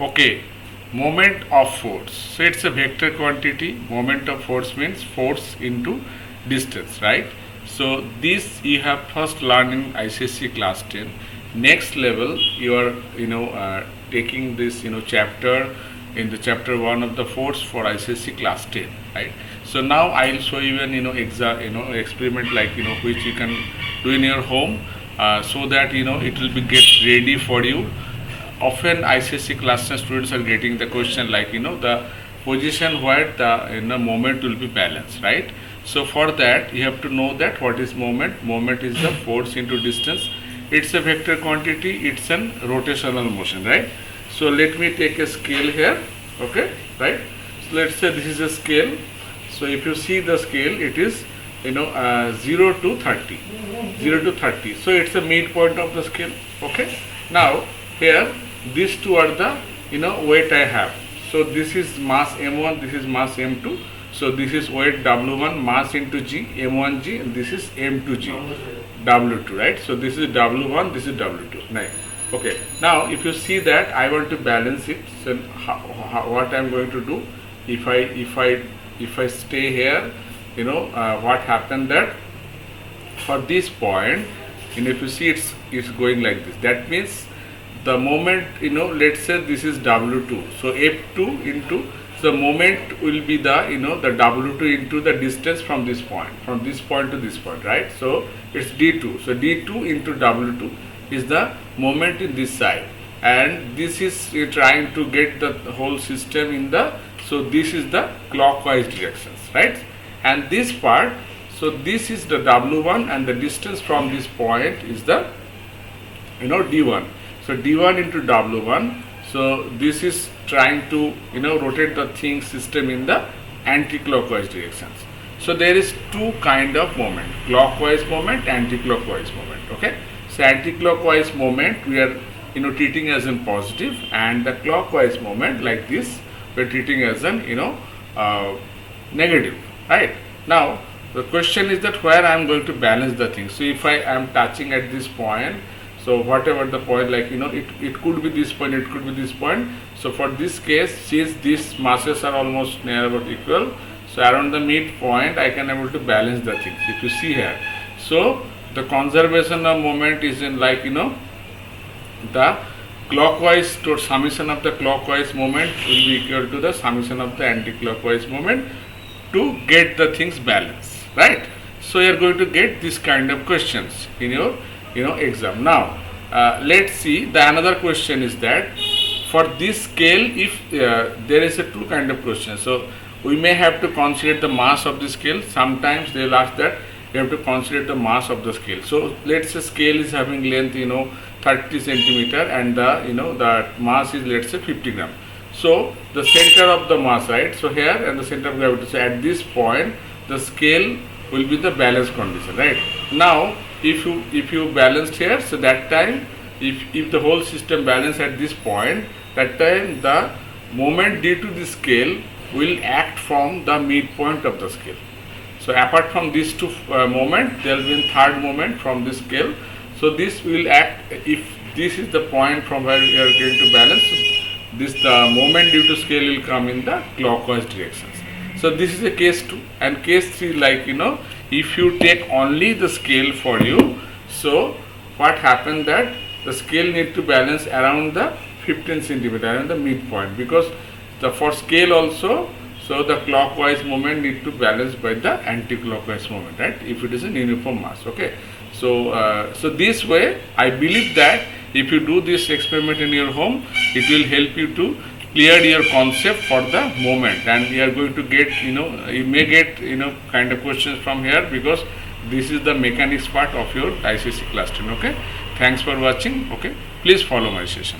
Okay, moment of force. So it's a vector quantity. Moment of force means force into distance, right? So this you have first learned in ICSE class 10. Next level you are taking this chapter in the chapter 1 of the force for ICSE class 10, right? So now I will show you an experiment like which you can do in your home, so that it will be get ready for you. Often ICSE class 10 students are getting the question like the position where the moment will be balanced, right? So for that you have to know that what is moment. Moment is the force into distance. It's a vector quantity. It's an rotational motion, right? So let me take a scale here, okay, right? So let's say this is a scale. So if you see the scale, it is 0 to 30, 0 to 30. So it's a midpoint of the scale, okay. Now here these two are the weight I have. So this is mass m1, this is mass m2. So this is weight w1, mass into g, m1g, and this is m2g, w2, right? So this is w1, this is w2, right? Okay. Now if you see that I want to balance it, so what I am going to do, if I stay here, what happened that for this point, if you see it's going like this, that means the moment, let's say this is w2, so f2 into, so the moment will be the the w2 into the distance from this point to this point, right? So it's d2, so d2 into w2 is the moment in this side, and this is trying to get the whole system in the, so this is the clockwise directions, right? And this part, so this is the w1, and the distance from this point is the d1. So d1 into w1, so this is trying to rotate the thing system in the anti-clockwise directions. So there is two kind of moment: clockwise moment, anti-clockwise moment. Okay. So anti-clockwise moment we are treating as in positive, and the clockwise moment like this we are treating as an negative. Right. Now the question is that where I am going to balance the thing. So if I am touching at this point, so whatever the point, like it could be this point, it could be this point. So for this case, since these masses are almost near about equal, so around the midpoint I can able to balance the things. If you see here, so the conservation of moment is in like the clockwise to summation of the clockwise moment will be equal to the summation of the anti-clockwise moment to get the things balanced, right? So you are going to get this kind of questions in your exam. Now let's see, the another question is that for this scale, if there is a two kind of question, so we may have to consider the mass of the scale. Sometimes they will ask that you have to consider the mass of the scale. So let's say scale is having length 30 centimeter, and the the mass is, let's say, 50 gram. So the center of the mass, right? So here, and the center of gravity, so at this point the scale will be the balance condition, right? Now if you balanced here, so that time if the whole system balance at this point, that time the moment due to the scale will act from the midpoint of the scale. So apart from these two moment, there will be a third moment from this scale. So this will act, if this is the point from where we are going to balance, this the moment due to scale will come in the clockwise directions. So this is a case 2, and case 3, like if you take only the scale for you, so what happened that the scale need to balance around the 15 centimeter, around the midpoint, because the for scale also, so the clockwise moment need to balance by the anti-clockwise moment, right? If it is an uniform mass, okay. So so this way I believe that if you do this experiment in your home, it will help you to clear your concept for the moment, and you are going to get you may get kind of questions from here, because this is the mechanics part of your ICSE class 10. Okay, thanks for watching. Okay, please follow my session.